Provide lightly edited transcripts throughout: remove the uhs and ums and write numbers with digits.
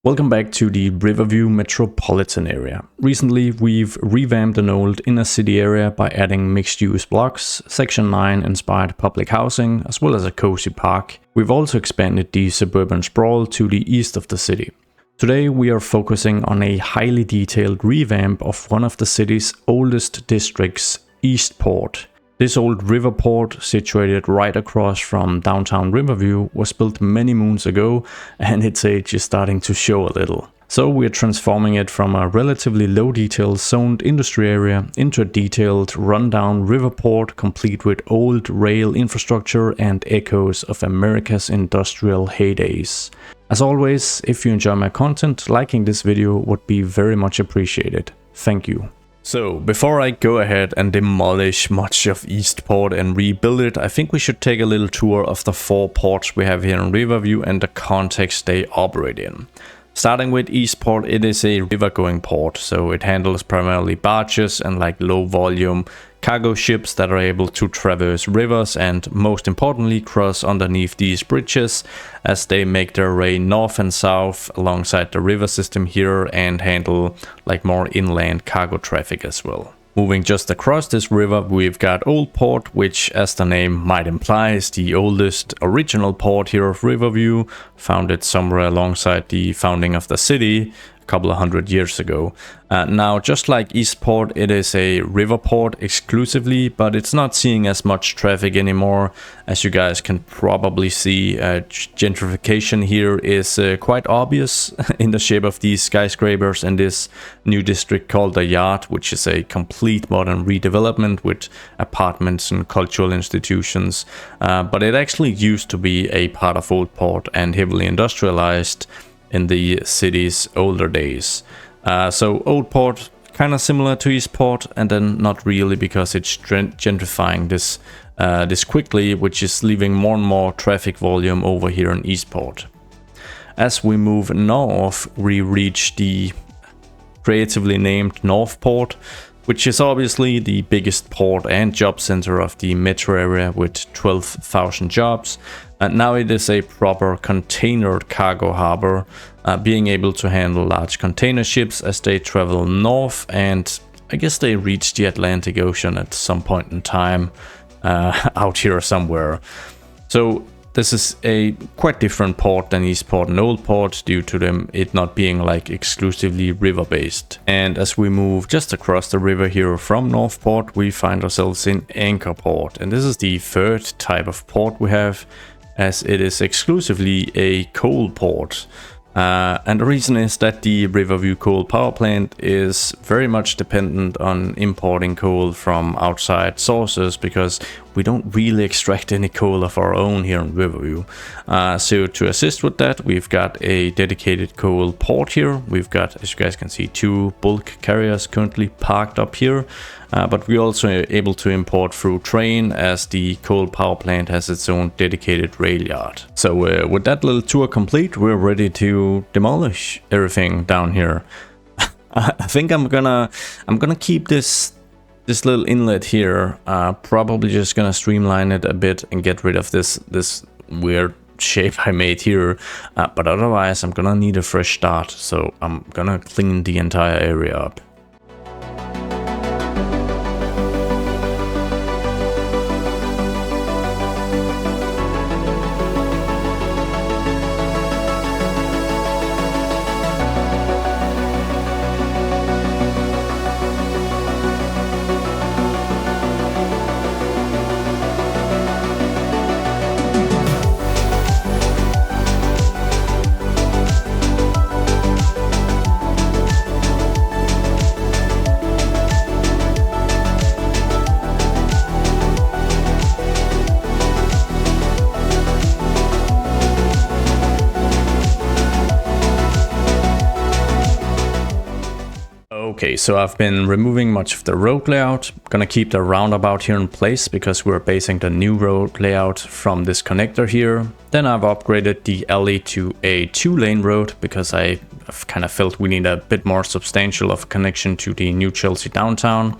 Welcome back to the Riverview metropolitan area. Recently, we've revamped an old inner city area by adding mixed-use blocks, Section 9 inspired public housing, as well as a cozy park. We've also expanded the suburban sprawl to the east of the city. Today, we are focusing on a highly detailed revamp of one of the city's oldest districts, Eastport. This old river port, situated right across from downtown Riverview, was built many moons ago and its age is starting to show a little. So we're transforming it from a relatively low detail zoned industry area into a detailed rundown river port complete with old rail infrastructure and echoes of America's industrial heydays. As always, if you enjoy my content, liking this video would be very much appreciated. Thank you. So, before I go ahead and demolish much of Eastport and rebuild it, I think we should take a little tour of the 4 ports we have here in Riverview and the context they operate in. Starting with Eastport, it is a river-going port, so it handles primarily barges and low volume cargo ships that are able to traverse rivers and, most importantly, cross underneath these bridges as they make their way north and south alongside the river system here and handle more inland cargo traffic as well. Moving just across this river, we've got Old Port, which, as the name might imply, is the oldest original port here of Riverview, founded somewhere alongside the founding of the city a couple of hundred years ago. Now, just like Eastport, it is a river port exclusively, but it's not seeing as much traffic anymore. As you guys can probably see, gentrification here is quite obvious in the shape of these skyscrapers in this new district called the Yard, which is a complete modern redevelopment with apartments and cultural institutions. But it actually used to be a part of Old Port and heavily industrialized in the city's older days. So Old Port, kind of similar to Eastport, and then not really because it's gentrifying this quickly, which is leaving more and more traffic volume over here in Eastport. As we move north, we reach the creatively named North Port, which is obviously the biggest port and job center of the metro area with 12,000 jobs. And now it is a proper containered cargo harbor, being able to handle large container ships as they travel north, and I guess they reach the Atlantic Ocean at some point in time out here somewhere. So this is a quite different port than Eastport and Old Port due to it not being exclusively river based. And as we move just across the river here from Northport, we find ourselves in Anchor Port, and this is the third type of port we have, as it is exclusively a coal port. And the reason is that the Riverview coal power plant is very much dependent on importing coal from outside sources because we don't really extract any coal of our own here in Riverview. So to assist with that, we've got a dedicated coal port here. We've got, as you guys can see, 2 bulk carriers currently parked up here. But we're also able to import through train as the coal power plant has its own dedicated rail yard. So with that little tour complete, we're ready to demolish everything down here. I think I'm gonna keep this little inlet here. Probably just gonna streamline it a bit and get rid of this weird shape I made here. But otherwise, I'm gonna need a fresh start. So I'm gonna clean the entire area up. Okay, so I've been removing much of the road layout. I'm gonna keep the roundabout here in place because we're basing the new road layout from this connector here. Then I've upgraded the alley to a 2-lane road because I've kind of felt we need a bit more substantial of a connection to the New Chelsea downtown.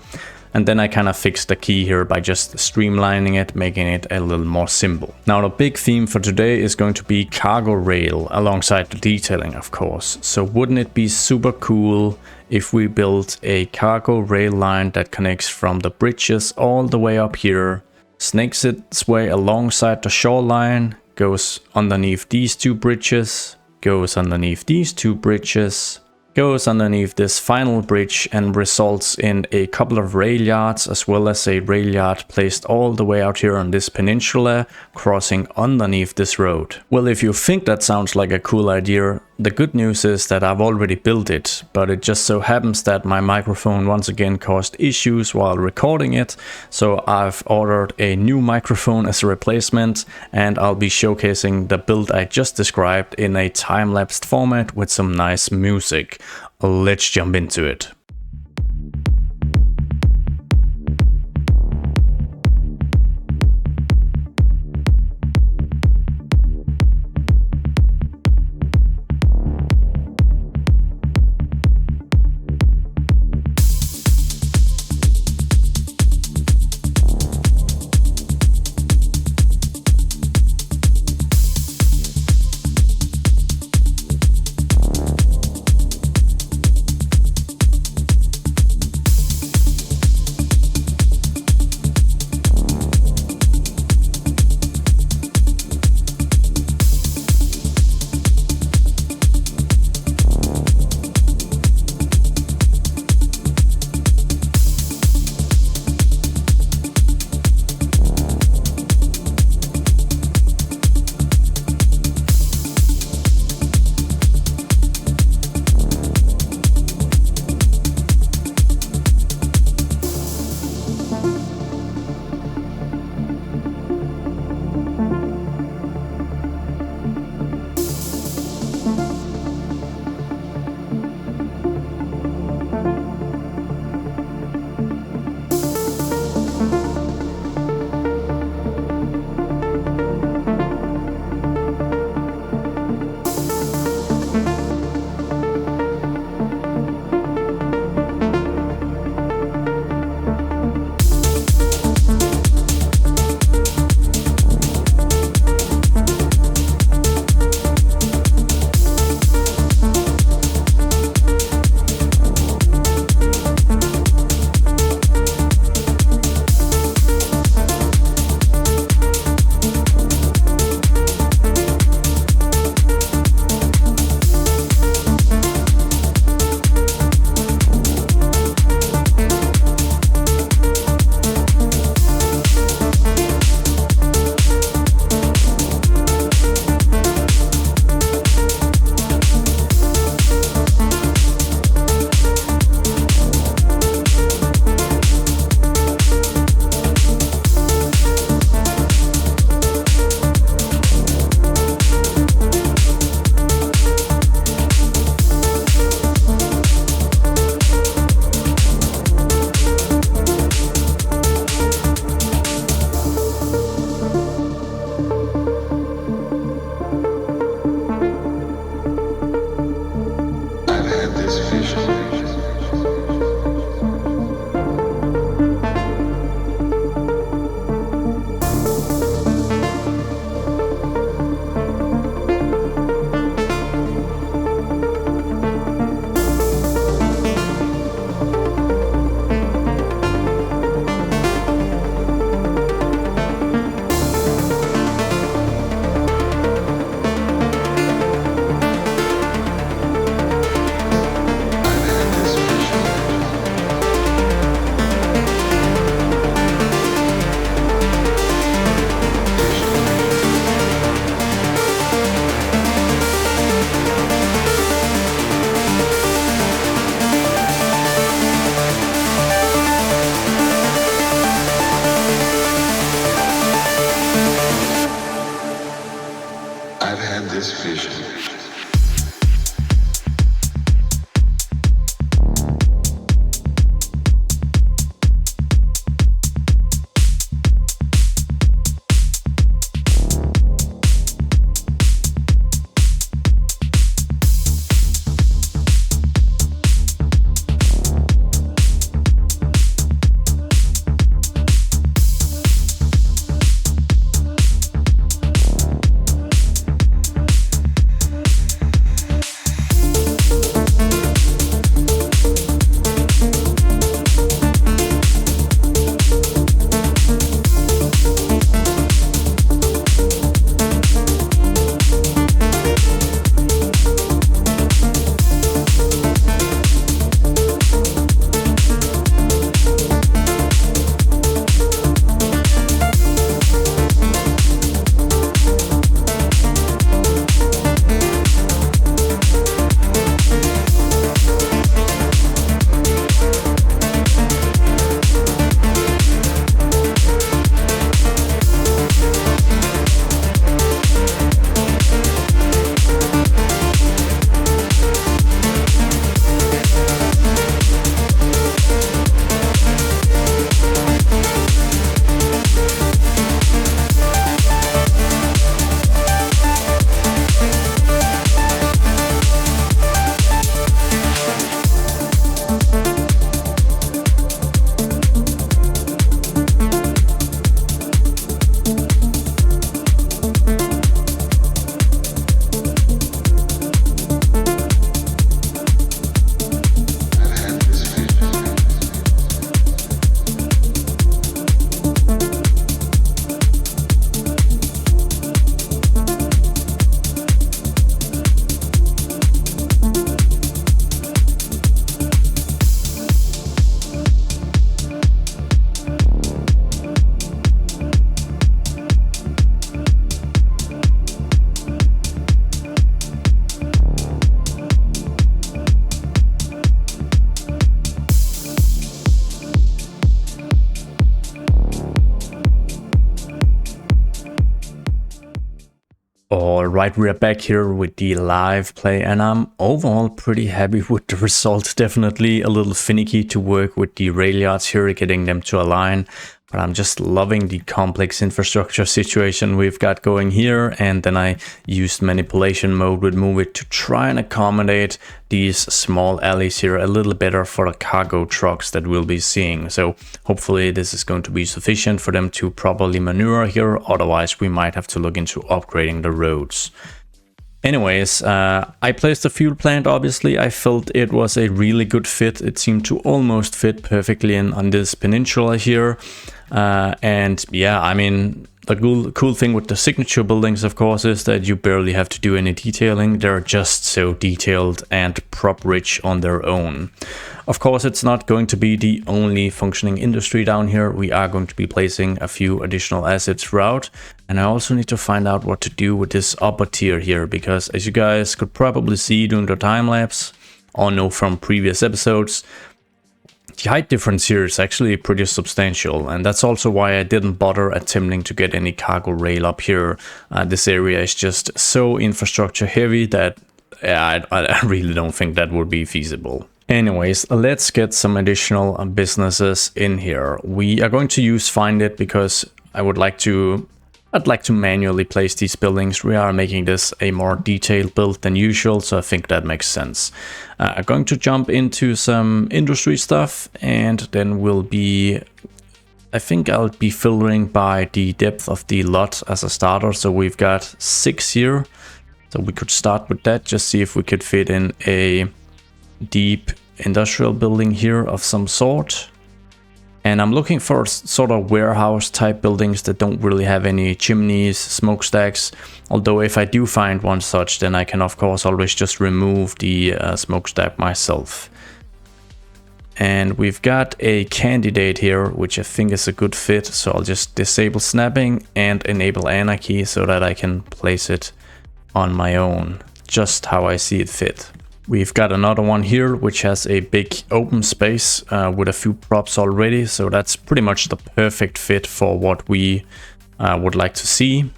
And then I kind of fixed the key here by just streamlining it, making it a little more simple. Now the big theme for today is going to be cargo rail alongside the detailing, of course. So wouldn't it be super cool if we built a cargo rail line that connects from the bridges all the way up here, snakes its way alongside the shoreline, goes underneath these two bridges, goes underneath these two bridges, goes underneath this final bridge, and results in a couple of rail yards as well as a rail yard placed all the way out here on this peninsula, crossing underneath this road. Well, if you think that sounds like a cool idea, the good news is that I've already built it, but it just so happens that my microphone once again caused issues while recording it, so I've ordered a new microphone as a replacement, and I'll be showcasing the build I just described in a time-lapsed format with some nice music. Let's jump into it. Alright, we are back here with the live play, and I'm overall pretty happy with the result. Definitely a little finicky to work with the rail yards here, getting them to align, but I'm just loving the complex infrastructure situation we've got going here. And then I used manipulation mode with Move It to try and accommodate these small alleys here a little better for the cargo trucks that we'll be seeing. So hopefully this is going to be sufficient for them to properly maneuver here. Otherwise we might have to look into upgrading the roads. Anyways, I placed the fuel plant. Obviously I felt it was a really good fit. It seemed to almost fit perfectly on this peninsula here. And yeah, I mean, the cool thing with the signature buildings, of course, is that you barely have to do any detailing. They're just so detailed and prop rich on their own. Of course, it's not going to be the only functioning industry down here. We are going to be placing a few additional assets throughout. And I also need to find out what to do with this upper tier here, because as you guys could probably see during the time-lapse, or know from previous episodes, the height difference here is actually pretty substantial, and that's also why I didn't bother attempting to get any cargo rail up here. This area is just so infrastructure heavy that I really don't think that would be feasible. Anyways, let's get some additional businesses in here. We are going to use Find It because I'd like to manually place these buildings. We are making this a more detailed build than usual, so I think that makes sense. I'm going to jump into some industry stuff, and then I think I'll be filtering by the depth of the lot as a starter. So we've got 6 here, so we could start with that, just see if we could fit in a deep industrial building here of some sort. And I'm looking for sort of warehouse type buildings that don't really have any chimneys, smokestacks. Although if I do find one such, then I can of course always just remove the smokestack myself. And we've got a candidate here, which I think is a good fit. So I'll just disable snapping and enable Anarchy so that I can place it on my own, just how I see it fit. We've got another one here, which has a big open space with a few props already. So that's pretty much the perfect fit for what we would like to see.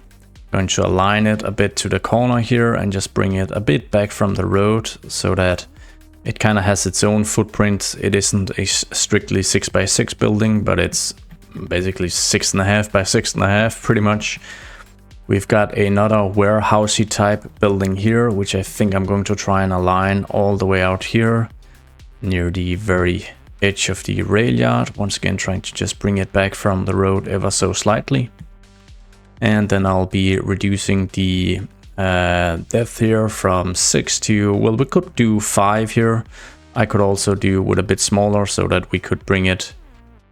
Going to align it a bit to the corner here and just bring it a bit back from the road so that it kind of has its own footprint. It isn't a strictly 6x6 building, but it's basically 6.5 by 6.5 pretty much. We've got another warehousey type building here, which I think I'm going to try and align all the way out here near the very edge of the rail yard. Once again, trying to just bring it back from the road ever so slightly. And then I'll be reducing the depth here from 6 to, well, we could do 5 here. I could also do with a bit smaller so that we could bring it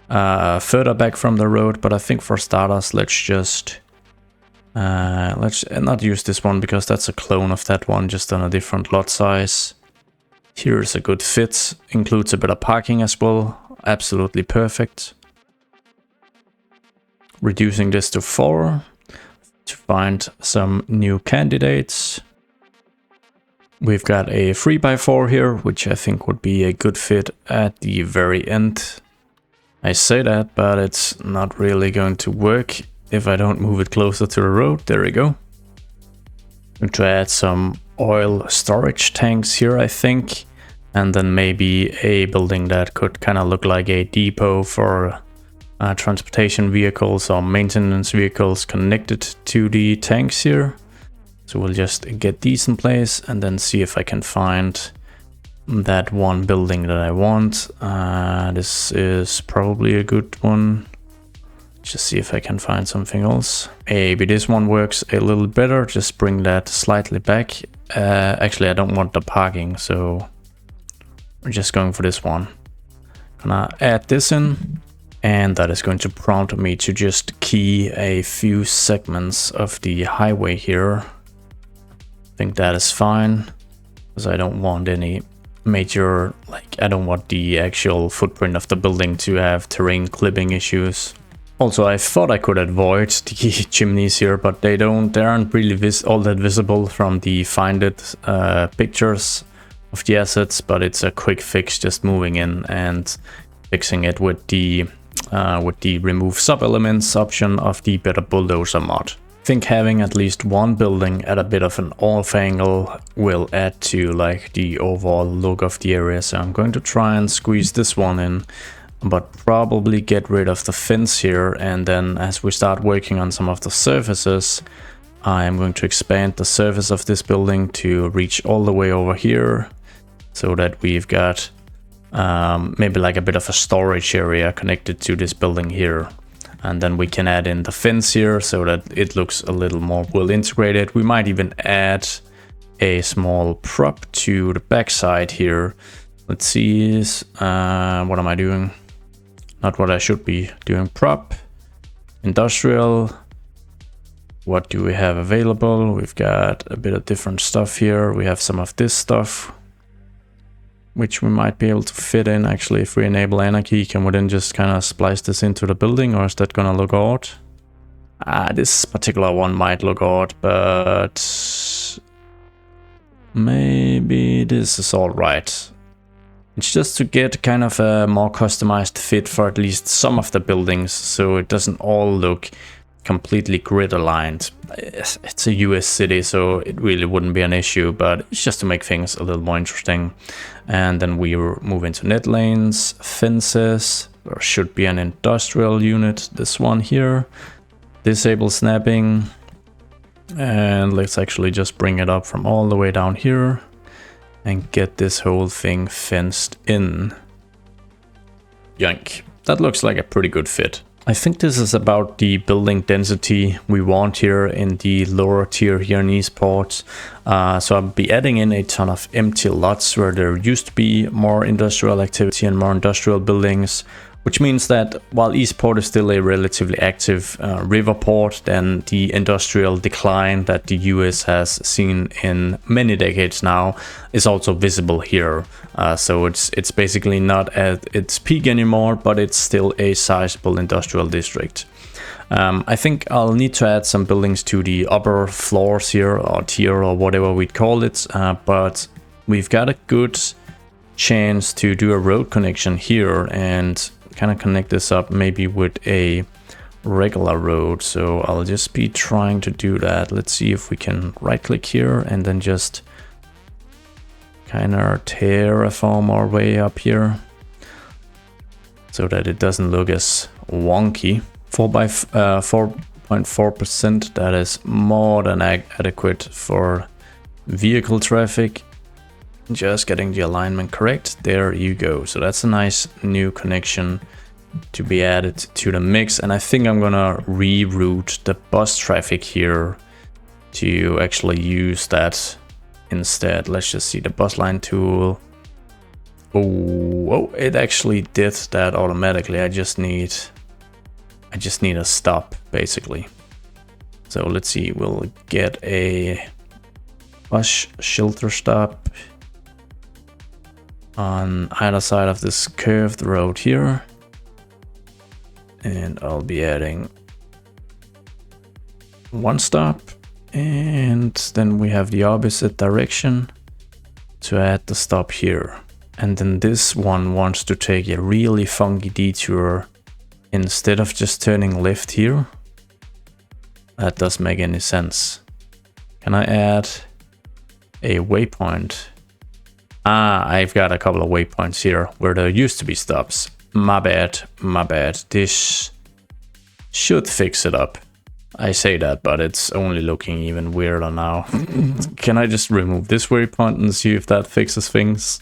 further back from the road. But I think for starters, let's not use this one because that's a clone of that one, just on a different lot size. Here's a good fit, includes a bit of parking as well, absolutely perfect. Reducing this to 4 to find some new candidates. We've got a 3x4 here, which I think would be a good fit at the very end. I say that, but it's not really going to work if I don't move it closer to the road. There we go. I'm going to add some oil storage tanks here, I think. And then maybe a building that could kind of look like a depot for transportation vehicles or maintenance vehicles connected to the tanks here. So we'll just get these in place and then see if I can find that one building that I want. This is probably a good one. Just see if I can find something else. Maybe this one works a little better. Just bring that slightly back. Actually, I don't want the parking, so we're just going for this one. Gonna add this in, and that is going to prompt me to just key a few segments of the highway here. I think that is fine, because I don't want any major, I don't want the actual footprint of the building to have terrain clipping issues. Also, I thought I could avoid the chimneys here, but they aren't really all that visible from the Find It pictures of the assets, but it's a quick fix just moving in and fixing it with the remove sub-elements option of the Better Bulldozer mod. I think having at least one building at a bit of an off angle will add to like the overall look of the area. So I'm going to try and squeeze this one in, but probably get rid of the fence here. And then as we start working on some of the surfaces, I am going to expand the surface of this building to reach all the way over here, so that we've got maybe like a bit of a storage area connected to this building here. And then we can add in the fence here so that it looks a little more well integrated. We might even add a small prop to the backside here. Let's see, what am I doing? Not what I should be doing. Prop, industrial. What do we have available? We've got a bit of different stuff here. We have some of this stuff, which we might be able to fit in. Actually, if we enable Anarchy, can we then just kind of splice this into the building, or is that gonna look odd? This particular one might look odd, but maybe this is all right. It's just to get kind of a more customized fit for at least some of the buildings, so it doesn't all look completely grid aligned. It's a US city, so it really wouldn't be an issue, but it's just to make things a little more interesting. And then we move into net lanes, fences. There should be an industrial unit, this one here. Disable snapping. And let's actually just bring it up from all the way down here and get this whole thing fenced in. Yank. That looks like a pretty good fit. I think this is about the building density we want here in the lower tier here in Eastport. So I'll be adding in a ton of empty lots where there used to be more industrial activity and more industrial buildings, which means that while Eastport is still a relatively active river port, then the industrial decline that the US has seen in many decades now is also visible here. So it's basically not at its peak anymore, but it's still a sizable industrial district. I think I'll need to add some buildings to the upper floors here, or tier, or whatever we'd call it, but we've got a good chance to do a road connection here and kind of connect this up maybe with a regular road. So I'll just be trying to do that. Let's see if we can right click here and then just kind of terraform our way up here so that it doesn't look as wonky. 4.4%, that is more than adequate for vehicle traffic. Just getting the alignment correct. There you go. So that's a nice new connection to be added to the mix. And I think I'm gonna reroute the bus traffic here to actually use that instead. Let's just see the bus line tool. Oh, it actually did that automatically. I just need a stop basically. So let's see, we'll get a bus shelter stop on either side of this curved road here, and I'll be adding one stop, and then we have the opposite direction to add the stop here. And then this one wants to take a really funky detour instead of just turning left here. That doesn't make any sense. Can I add a waypoint? I've got a couple of waypoints here where there used to be stops. My bad. This should fix it up. I say that, but it's only looking even weirder now. Can I just remove this waypoint and see if that fixes things?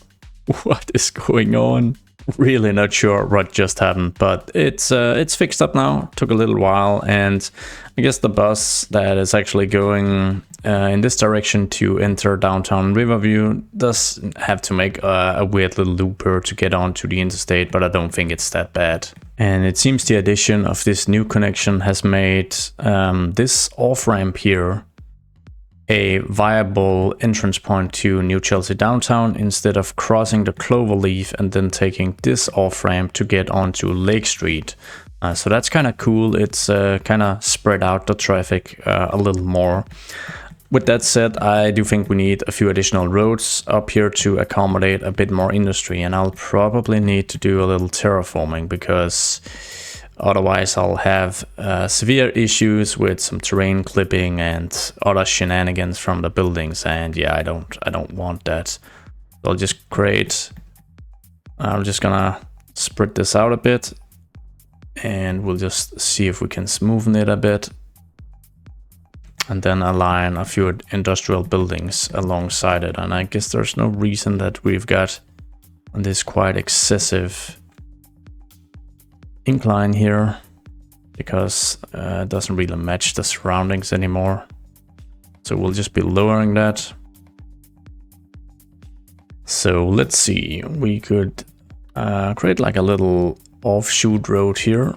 What is going on? Really not sure what just happened, but it's fixed up now. Took a little while, and I guess the bus that is actually going in this direction to enter downtown Riverview does have to make a weird little looper to get onto the interstate, but I don't think it's that bad. And it seems the addition of this new connection has made this off-ramp here a viable entrance point to New Chelsea downtown, instead of crossing the Cloverleaf and then taking this off-ramp to get onto Lake Street. So that's kind of cool. It's kind of spread out the traffic a little more. With that said, I do think we need a few additional roads up here to accommodate a bit more industry, and I'll probably need to do a little terraforming because Otherwise, I'll have severe issues with some terrain clipping and other shenanigans from the buildings. And yeah, I don't want that. So I'll just create. I'm just gonna spread this out a bit, and we'll just see if we can smoothen it a bit, and then align a few industrial buildings alongside it. And I guess there's no reason that we've got this quite excessive incline here, because it doesn't really match the surroundings anymore. So we'll just be lowering that. So let's see, we could create like a little offshoot road here,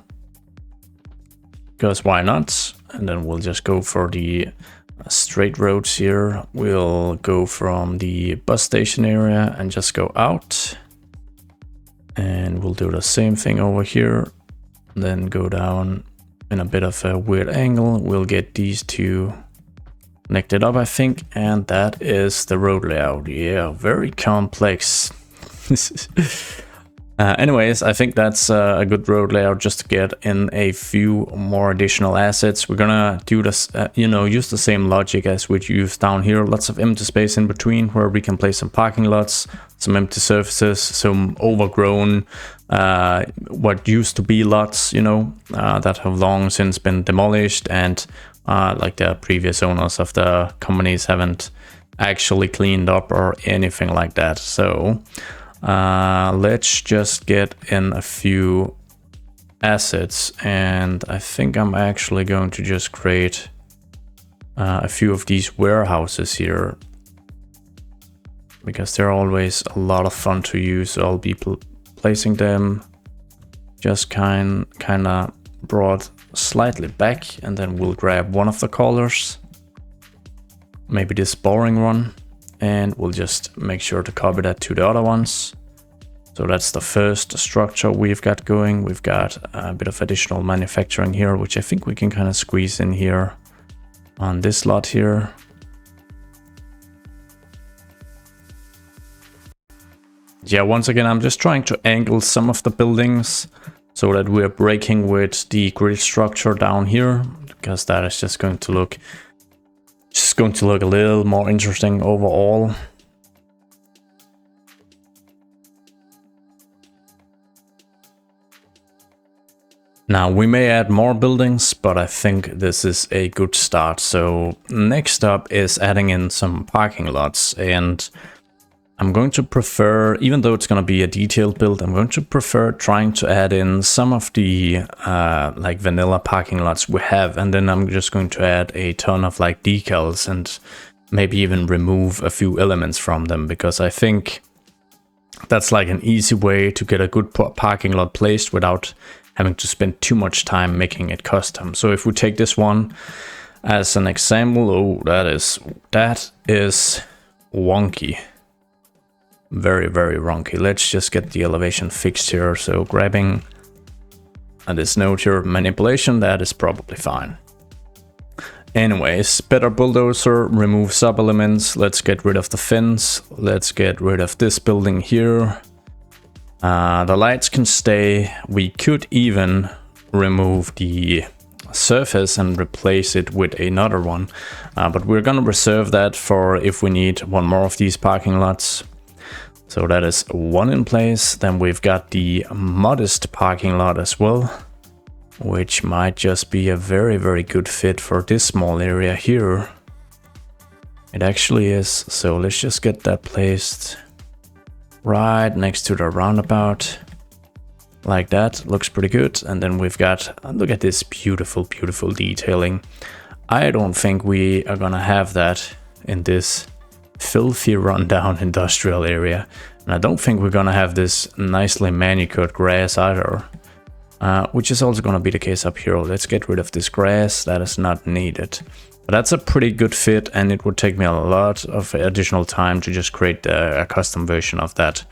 because why not? And then we'll just go for the straight roads here. We'll go from the bus station area and just go out. And we'll do the same thing over here. Then go down in a bit of a weird angle. We'll get these two connected up, I think. And that is the road layout. Yeah, very complex. Anyways, I think that's a good road layout just to get in a few more additional assets. We're gonna do this, use the same logic as we use down here. Lots of empty space in between where we can place some parking lots, some empty surfaces, some overgrown, what used to be lots, that have long since been demolished, and like the previous owners of the companies haven't actually cleaned up or anything like that. So let's just get in a few assets, and I think I'm actually going to just create a few of these warehouses here, because they're always a lot of fun to use. So I'll be placing them just kind of brought slightly back, and then we'll grab one of the colors, maybe this boring one, and we'll just make sure to copy that to the other ones. So that's the first structure we've got going. We've got a bit of additional manufacturing here, which I think we can kind of squeeze in here on this lot here. Yeah, once again, I'm just trying to angle some of the buildings so that we're breaking with the grid structure down here, because that is just going to look a little more interesting overall. Now we may add more buildings, but I think this is a good start. So next up is adding in some parking lots, and I'm going to prefer, even though it's going to be a detailed build, I'm going to prefer trying to add in some of the like vanilla parking lots we have, and then I'm just going to add a ton of like decals and maybe even remove a few elements from them, because I think that's like an easy way to get a good parking lot placed without having to spend too much time making it custom. So if we take this one as an example, oh, that is wonky. Very, very wonky. Let's just get the elevation fixed here. So grabbing this node here, manipulation, that is probably fine. Anyways, better bulldozer, remove sub elements. Let's get rid of the fence. Let's get rid of this building here. The lights can stay. We could even remove the surface and replace it with another one, but we're gonna reserve that for if we need one more of these parking lots. So that is one in place. Then we've got the modest parking lot as well, which might just be a very, very good fit for this small area here. It actually is. So let's just get that placed right next to the roundabout, like that. Looks pretty good. And then we've got, look at this beautiful, beautiful detailing. I don't think we are gonna have that in this filthy rundown industrial area, and I don't think we're gonna have this nicely manicured grass either, which is also gonna be the case up here. Let's get rid of this grass, that is not needed. But that's a pretty good fit, and it would take me a lot of additional time to just create a custom version of that.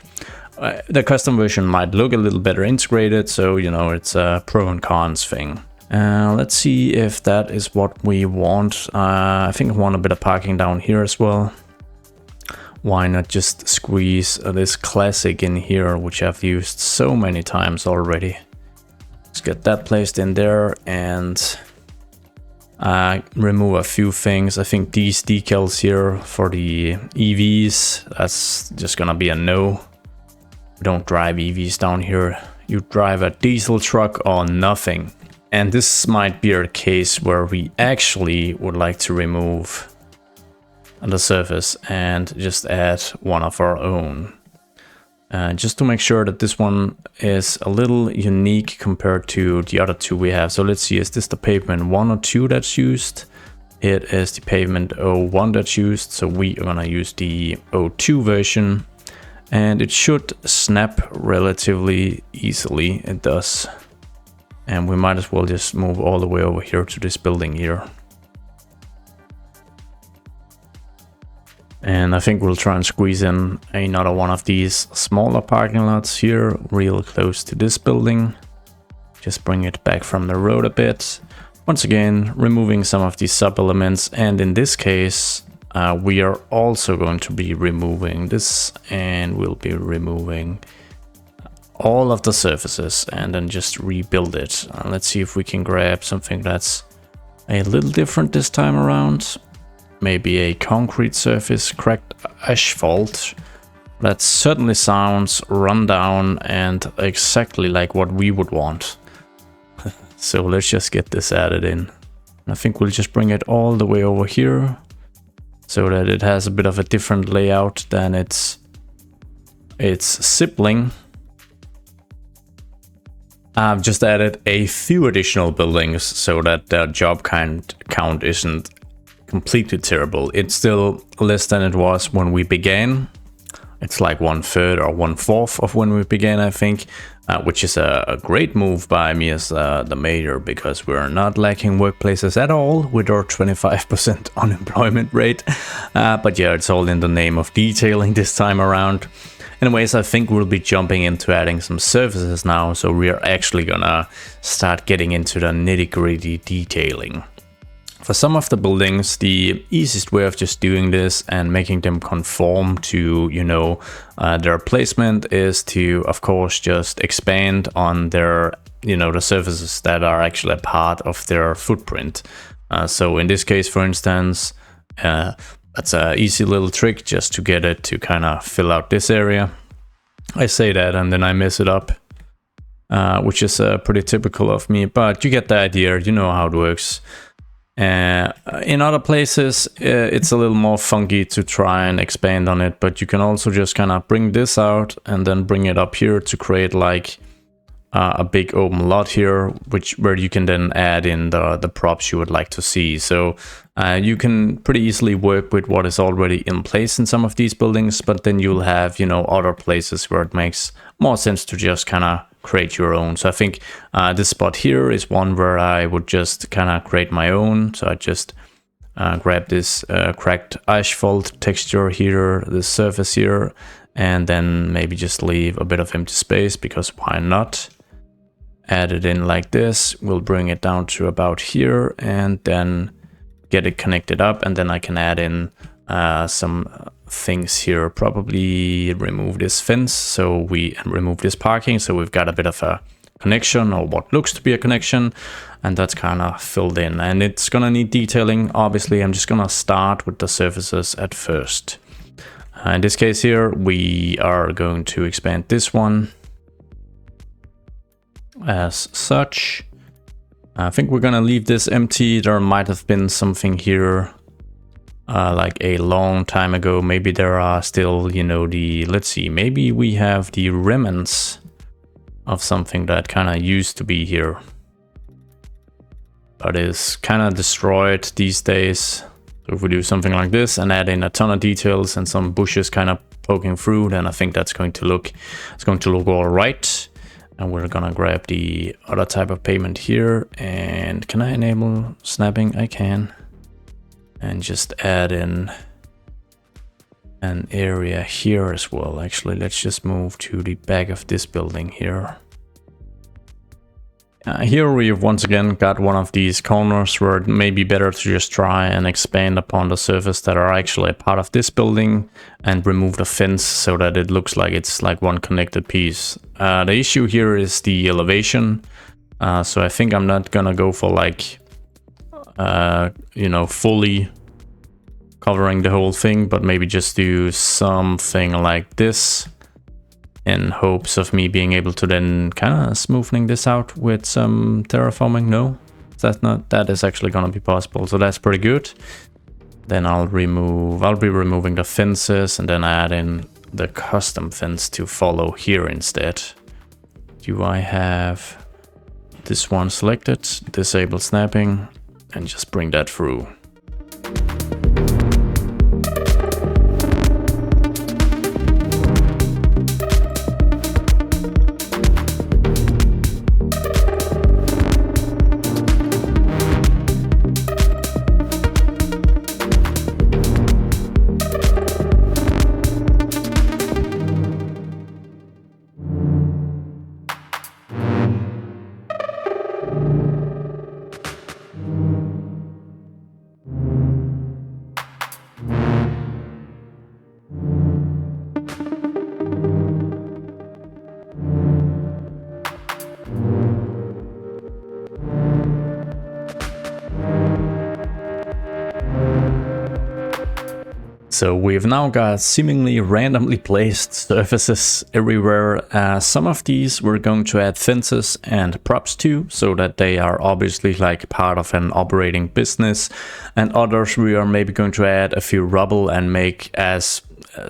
The custom version might look a little better integrated, so it's a pro and cons thing. Let's see if that is what we want. I think I want a bit of parking down here as well. Why not just squeeze this classic in here, which I've used so many times already. Let's get that placed in there and remove a few things. I think these decals here for the EVs, that's just gonna be a no. We don't drive EVs down here. You drive a diesel truck or nothing. And this might be a case where we actually would like to remove the surface and just add one of our own. Just to make sure that this one is a little unique compared to the other two we have. So let's see, is this the pavement 1 or 2 that's used? It is the pavement 01 that's used. So we are gonna use the 02 version and it should snap relatively easily. It does. And we might as well just move all the way over here to this building here. And I think we'll try and squeeze in another one of these smaller parking lots here, real close to this building. Just bring it back from the road a bit. Once again, removing some of these sub-elements. And in this case, we are also going to be removing this, and we'll be removing all of the surfaces and then just rebuild it. Let's see if we can grab something that's a little different this time around. Maybe a concrete surface, cracked asphalt. That certainly sounds run down and exactly like what we would want. So let's just get this added in. I think we'll just bring it all the way over here so that it has a bit of a different layout than its sibling. I've just added a few additional buildings so that the job count isn't completely terrible. It's still less than it was when we began. It's like 1/3 or 1/4 of when we began, I think, which is a great move by me as the mayor, because we're not lacking workplaces at all with our 25% unemployment rate. But yeah, it's all in the name of detailing this time around. Anyways, I think we'll be jumping into adding some surfaces now, so we are actually gonna start getting into the nitty-gritty detailing. For some of the buildings, the easiest way of just doing this and making them conform to, you know, their placement is to, of course, just expand on their, you know, the surfaces that are actually a part of their footprint. So in this case, for instance, that's an easy little trick just to get it to kind of fill out this area. I say that and then I mess it up, which is pretty typical of me, but you get the idea, you know how it works. In other places, it's a little more funky to try and expand on it, but you can also just kind of bring this out and then bring it up here to create like a big open lot here, where you can then add in the props you would like to see. So you can pretty easily work with what is already in place in some of these buildings, but then you'll have, you know, other places where it makes more sense to just kind of create your own. So I think this spot here is one where I would just kind of create my own. So I just grab this cracked asphalt texture here, this surface here, and then maybe just leave a bit of empty space, because why not? Add it in like this. We'll bring it down to about here and then get it connected up, and then I can add in some things here. Probably remove this fence, so we remove this parking, so we've got a bit of a connection, or what looks to be a connection, and that's kind of filled in. And it's gonna need detailing. Obviously, I'm just gonna start with the surfaces at first. In this case here, we are going to expand this one as such. I think we're gonna leave this empty. There might have been something here like a long time ago. Maybe there are still, you know, let's see, maybe we have the remnants of something that kind of used to be here, but is kind of destroyed these days. So if we do something like this and add in a ton of details and some bushes kind of poking through, then I think that's going to look, it's going to look all right. And we're gonna grab the other type of pavement here. And can I enable snapping? I can. And just add in an area here as well. Actually, let's just move to the back of this building here. Here we've once again got one of these corners where it may be better to just try and expand upon the surface that are actually a part of this building and remove the fence so that it looks like it's like one connected piece. The issue here is the elevation. So I think I'm not gonna go for like, you know, fully covering the whole thing, but maybe just do something like this in hopes of me being able to then kind of smoothing this out with some terraforming. No, that is actually gonna be possible. So that's pretty good. Then I'll be removing the fences and then add in the custom fence to follow here instead. Do I have this one selected? Disable snapping and just bring that through. So we've now got seemingly randomly placed surfaces everywhere. Some of these we're going to add fences and props to, so that they are obviously like part of an operating business. And others we are maybe going to add a few rubble and make as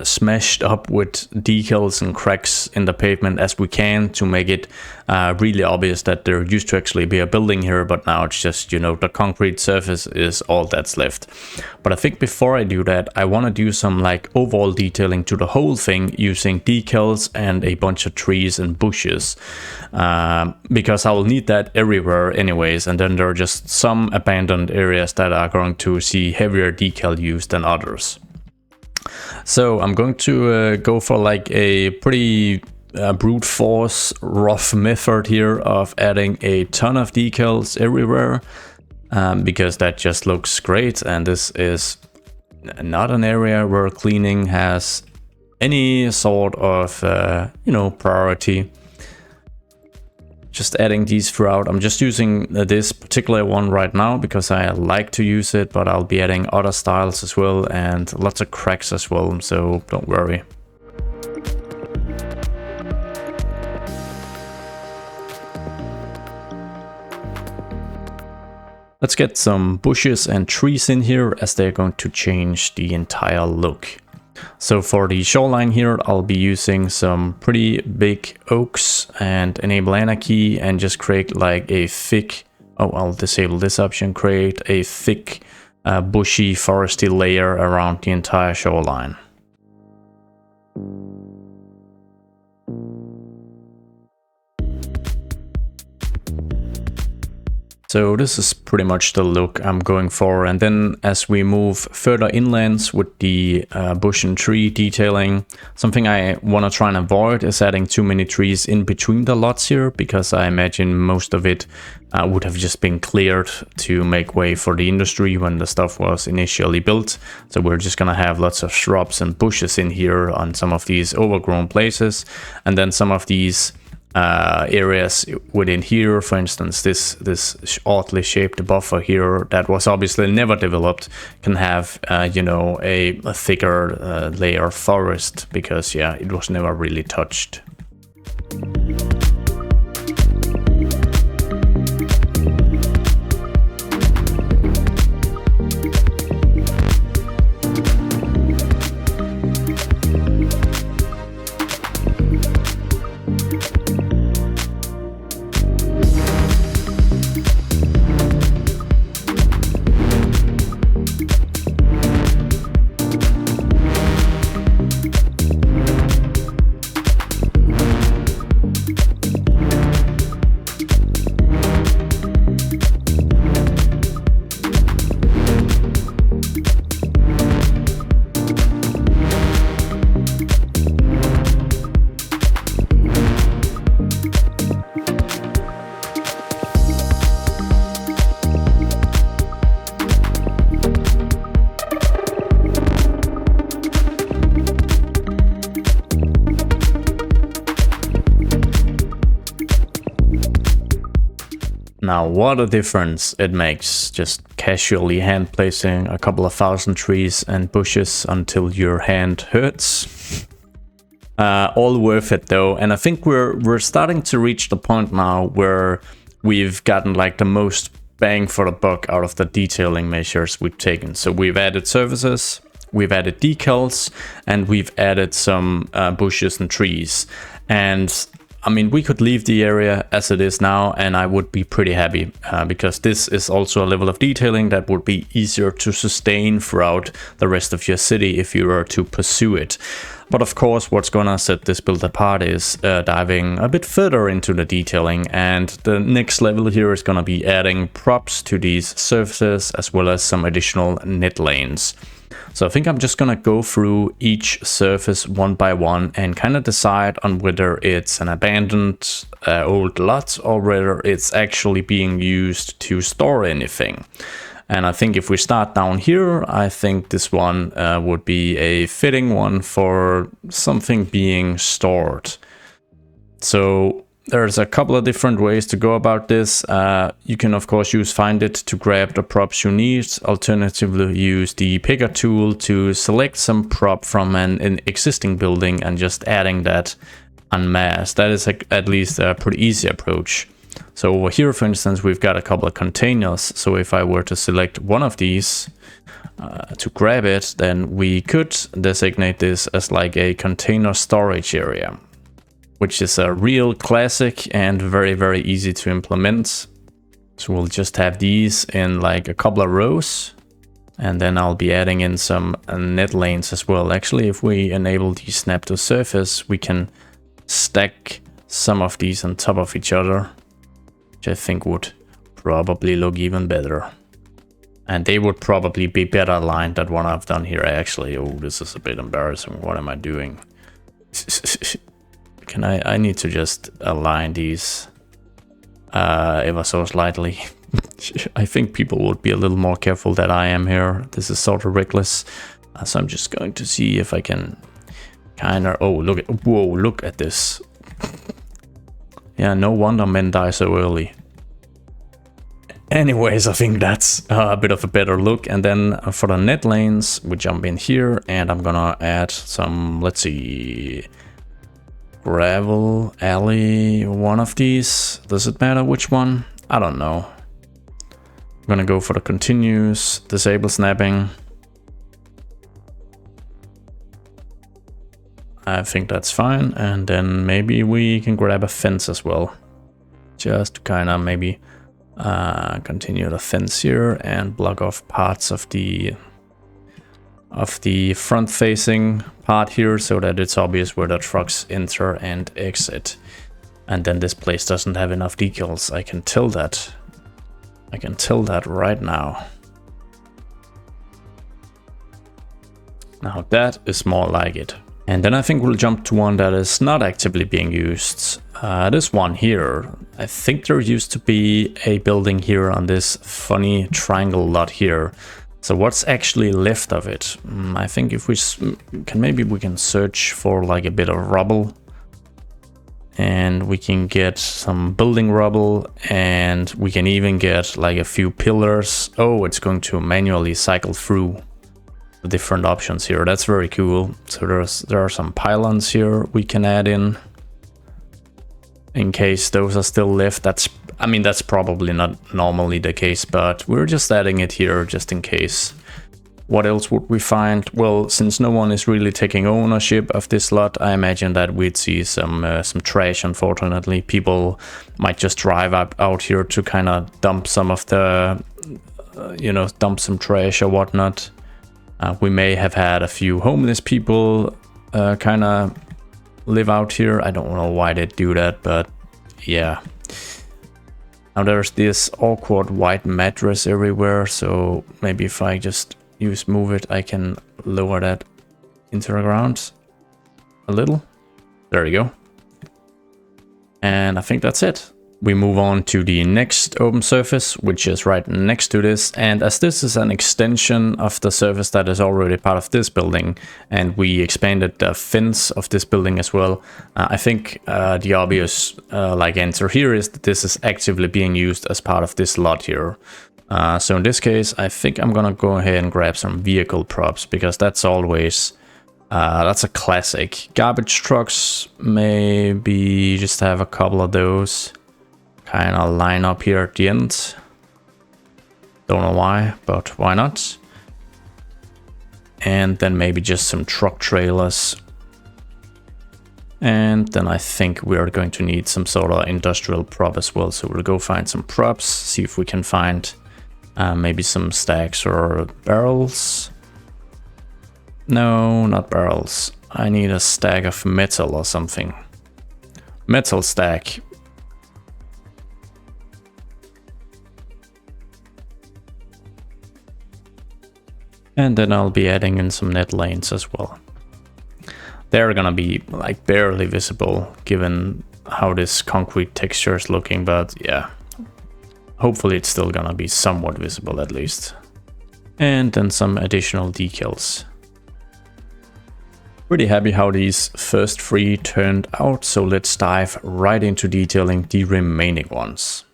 smashed up with decals and cracks in the pavement as we can to make it really obvious that there used to actually be a building here, but now it's just, you know, the concrete surface is all that's left. But I think before I do that, I want to do some like overall detailing to the whole thing using decals and a bunch of trees and bushes, because I will need that everywhere anyways. And then there are just some abandoned areas that are going to see heavier decal use than others. So I'm going to go for like a pretty brute force rough method here of adding a ton of decals everywhere, because that just looks great. And this is not an area where cleaning has any sort of you know, priority. Just adding these throughout. I'm just using this particular one right now because I like to use it, but I'll be adding other styles as well and lots of cracks as well, so don't worry. Let's get some bushes and trees in here as they're going to change the entire look. So for the shoreline here, I'll be using some pretty big oaks and enable Anarchy and just create like a thick, I'll disable this option, create a thick bushy foresty layer around the entire shoreline. So this is pretty much the look I'm going for. And then as we move further inlands with the bush and tree detailing, something I want to try and avoid is adding too many trees in between the lots here, because I imagine most of it would have just been cleared to make way for the industry when the stuff was initially built. So we're just going to have lots of shrubs and bushes in here on some of these overgrown places. And then some of these areas within here, for instance, this oddly shaped buffer here that was obviously never developed, can have you know, a thicker layer of forest, because yeah, it was never really touched. Now, what a difference it makes just casually hand placing a couple of thousand trees and bushes until your hand hurts. All worth it though, and I think we're starting to reach the point now where we've gotten like the most bang for the buck out of the detailing measures we've taken. So we've added surfaces, we've added decals, and we've added some bushes and trees. And I mean, we could leave the area as it is now, and I would be pretty happy because this is also a level of detailing that would be easier to sustain throughout the rest of your city if you were to pursue it. But of course, what's gonna set this build apart is diving a bit further into the detailing, and the next level here is gonna be adding props to these surfaces as well as some additional net lanes. So I think I'm just gonna go through each surface one by one and kind of decide on whether it's an abandoned old lot or whether it's actually being used to store anything. And I think if we start down here, I think this one would be a fitting one for something being stored. So there's a couple of different ways to go about this. You can of course use Find It to grab the props you need. Alternatively, use the picker tool to select some prop from an existing building and just adding that en masse. That is at least a pretty easy approach. So over here, for instance, we've got a couple of containers. So if I were to select one of these to grab it, then we could designate this as like a container storage area, which is a real classic and very, very easy to implement. So we'll just have these in like a couple of rows, and then I'll be adding in some net lanes as well. Actually, if we enable the snap to surface, we can stack some of these on top of each other, which I think would probably look even better. And they would probably be better aligned than what I've done here actually. Oh, this is a bit embarrassing. What am I doing? I need to just align these ever so slightly. I think people would be a little more careful than I am here. This is sort of reckless. So I'm just going to see if I can kind of... Oh, look at this. Yeah, no wonder men die so early. Anyways, I think that's a bit of a better look. And then for the net lanes, we jump in here and I'm gonna add some, let's see... gravel, alley, one of these. Does it matter which one? I don't know. I'm gonna go for the continuous, disable snapping. I think that's fine. And then maybe we can grab a fence as well. Just to kind of maybe continue the fence here and block off parts of the front facing part here so that it's obvious where the trucks enter and exit. And then this place doesn't have enough decals. I can tell that. I can tell that right now. Now that is more like it. And then I think we'll jump to one that is not actively being used. This one here. I think there used to be a building here on this funny triangle lot here. So what's actually left of it? I think if we can, maybe we can search for like a bit of rubble. And we can get some building rubble, and we can even get like a few pillars. Oh, it's going to manually cycle through the different options here. That's very cool. So there are some pylons here we can add in case those are still left. I mean, that's probably not normally the case, but we're just adding it here just in case. What else would we find? Well, since no one is really taking ownership of this lot, I imagine that we'd see some trash, unfortunately. People might just drive out here to kind of dump some of the, dump some trash or whatnot. We may have had a few homeless people kind of live out here. I don't know why they do that, but yeah. Now there's this awkward white mattress everywhere, so maybe if I just use move it, I can lower that into the ground a little. There you go. And I think that's it. We move on to the next open surface, which is right next to this. And as this is an extension of the surface that is already part of this building, and we expanded the fence of this building as well, I think the obvious answer here is that this is actively being used as part of this lot here. So in this case, I think I'm gonna go ahead and grab some vehicle props, because that's always, that's a classic. Garbage trucks, maybe just have a couple of those. Kind of line up here at the end. Don't know why, but why not? And then maybe just some truck trailers. And then I think we're going to need some sort of industrial prop as well. So we'll go find some props, see if we can find maybe some stacks or barrels. No, not barrels. I need a stack of metal or something. Metal stack. And then I'll be adding in some net lanes as well. They're gonna be like barely visible given how this concrete texture is looking, but yeah. Hopefully it's still gonna be somewhat visible at least. And then some additional decals. Pretty happy how these first 3 turned out, so let's dive right into detailing the remaining ones.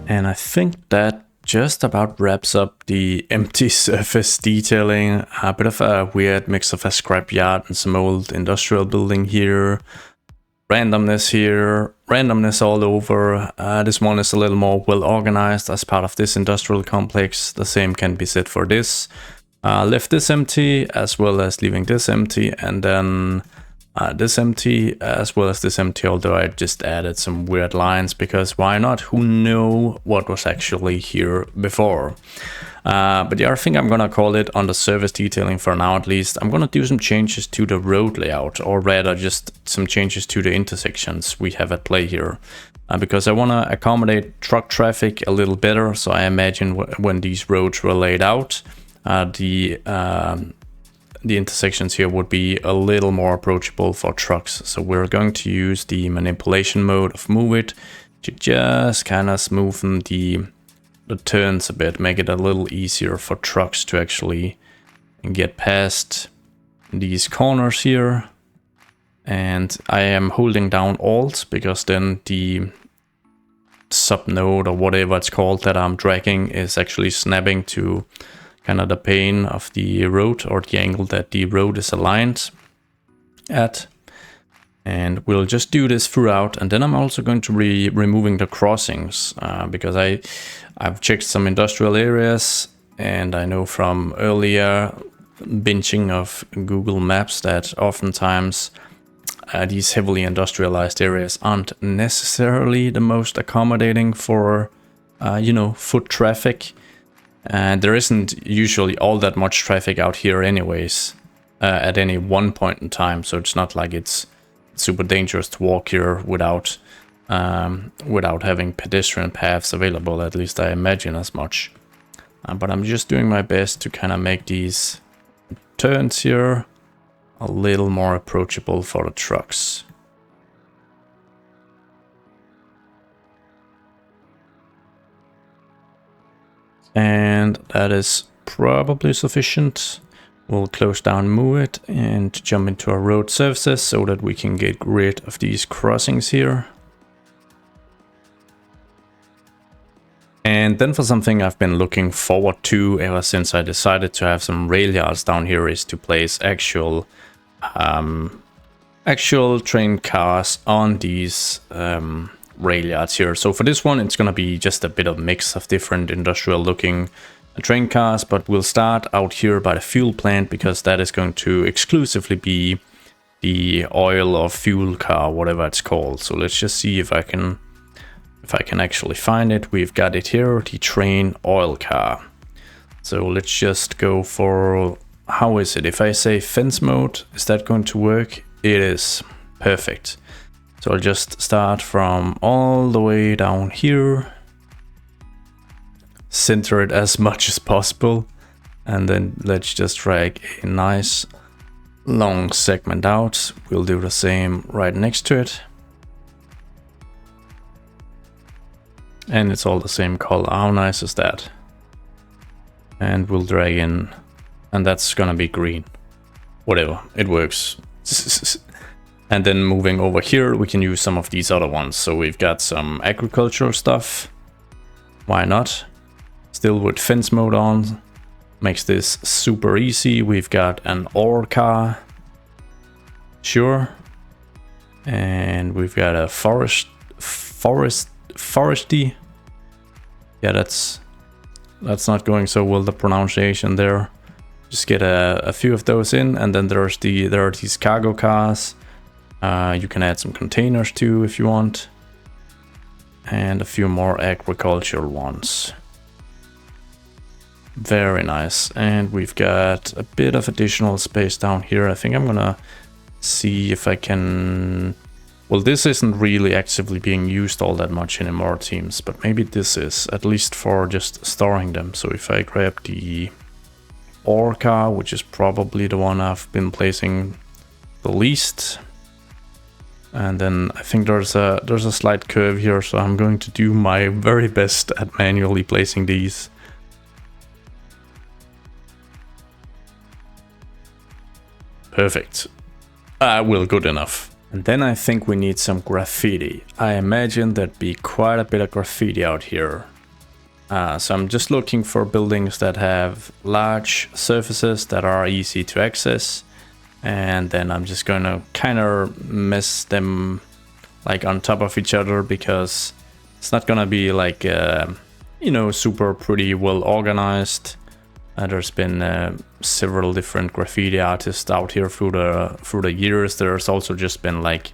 And I think that just about wraps up the empty surface detailing. A bit of a weird mix of a scrapyard and some old industrial building here. Randomness here, randomness all over. This one is a little more well organized as part of this industrial complex. The same can be said for this. Left this empty as well as leaving this empty, and then this empty as well as this empty, although I just added some weird lines because why not? Who knew what was actually here before? But yeah, I think I'm gonna call it on the surface detailing for now at least. I'm gonna do some changes to the road layout, or rather just some changes to the intersections we have at play here. Because I wanna accommodate truck traffic a little better, so I imagine when these roads were laid out, the intersections here would be a little more approachable for trucks. So we're going to use the manipulation mode of move it to just kind of smoothen the turns a bit, make it a little easier for trucks to actually get past. these corners here. And I am holding down Alt because then the subnode or whatever it's called that I'm dragging is actually snapping to kind of the plane of the road, or the angle that the road is aligned at. And we'll just do this throughout. And then I'm also going to be removing the crossings because I've checked some industrial areas, and I know from earlier binging of Google Maps that oftentimes these heavily industrialized areas aren't necessarily the most accommodating for, you know, foot traffic. And there isn't usually all that much traffic out here anyways, at any one point in time. So it's not like it's super dangerous to walk here without having pedestrian paths available. At least I imagine as much. But I'm just doing my best to kind of make these turns here a little more approachable for the trucks. And that is probably sufficient. We'll close down, move it, and jump into our road surfaces so that we can get rid of these crossings here. And then for something I've been looking forward to ever since I decided to have some rail yards down here is to place actual train cars on these rail yards here. So for this one, it's going to be just a bit of mix of different industrial looking train cars, but we'll start out here by the fuel plant because that is going to exclusively be the oil or fuel car, whatever it's called. So let's just see if I can actually find it. We've got it here, the train oil car. So let's just go for, how is it? If I say fence mode, is that going to work? It is. Perfect. So I'll just start from all the way down here. Center it as much as possible. And then let's just drag a nice long segment out. We'll do the same right next to it. And it's all the same color. How nice is that? And we'll drag in, and that's gonna be green. Whatever, it works. And then moving over here, we can use some of these other ones. So we've got some agricultural stuff. Why not? Still with fence mode on. Makes this super easy. We've got an ore car. Sure. And we've got a foresty. Yeah, that's not going so well, the pronunciation there. Just get a few of those in, and then there are these cargo cars. You can add some containers too if you want, and a few more agricultural ones. Very nice. And we've got a bit of additional space down here. I think I'm gonna see if I can. Well, this isn't really actively being used all that much anymore, teams, but maybe this is, at least for just storing them. So if I grab the ore car, which is probably the one I've been placing the least, and then I think there's a slight curve here, so I'm going to do my very best at manually placing these. Perfect. Good enough. And then I think we need some graffiti. I imagine there'd be quite a bit of graffiti out here. So I'm just looking for buildings that have large surfaces that are easy to access. And then I'm just going to kind of mess them like on top of each other, because it's not going to be like, you know, super pretty well organized. There's been several different graffiti artists out here through the years. There's also just been like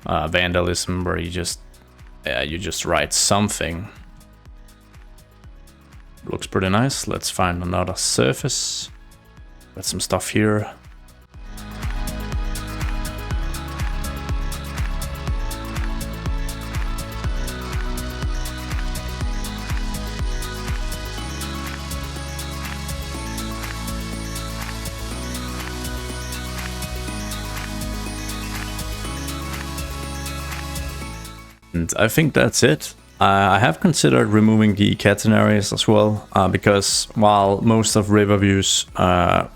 vandalism where you just write something. Looks pretty nice. Let's find another surface. Got some stuff here. And I think that's it. I have considered removing the catenaries as well, because while most of Riverview's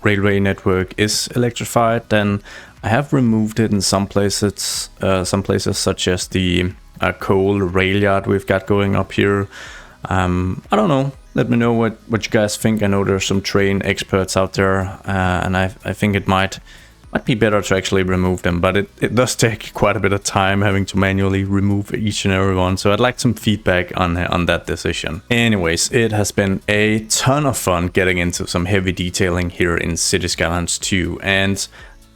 railway network is electrified, then I have removed it in some places such as the coal rail yard we've got going up here. I don't know. Let me know what you guys think. I know there's some train experts out there, and I think it might be better to actually remove them, but it does take quite a bit of time having to manually remove each and every one, so I'd like some feedback on that decision. Anyways, it has been a ton of fun getting into some heavy detailing here in City Skylines 2, and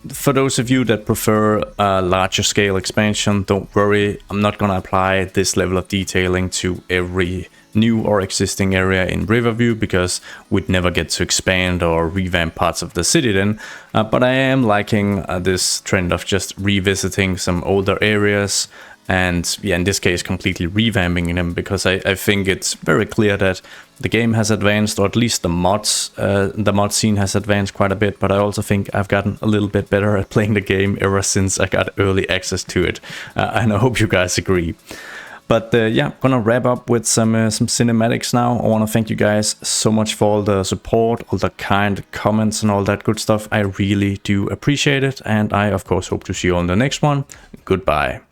for those of you that prefer a larger scale expansion, don't worry, I'm not gonna apply this level of detailing to every new or existing area in Riverview, because we'd never get to expand or revamp parts of the city then, but I am liking this trend of just revisiting some older areas and, yeah, in this case completely revamping them, because I think it's very clear that the game has advanced, or at least the mod scene has advanced quite a bit, but I also think I've gotten a little bit better at playing the game ever since I got early access to it, and I hope you guys agree. But yeah, I'm gonna wrap up with some cinematics now. I want to thank you guys so much for all the support, all the kind comments and all that good stuff. I really do appreciate it, and I of course hope to see you on the next one. Goodbye.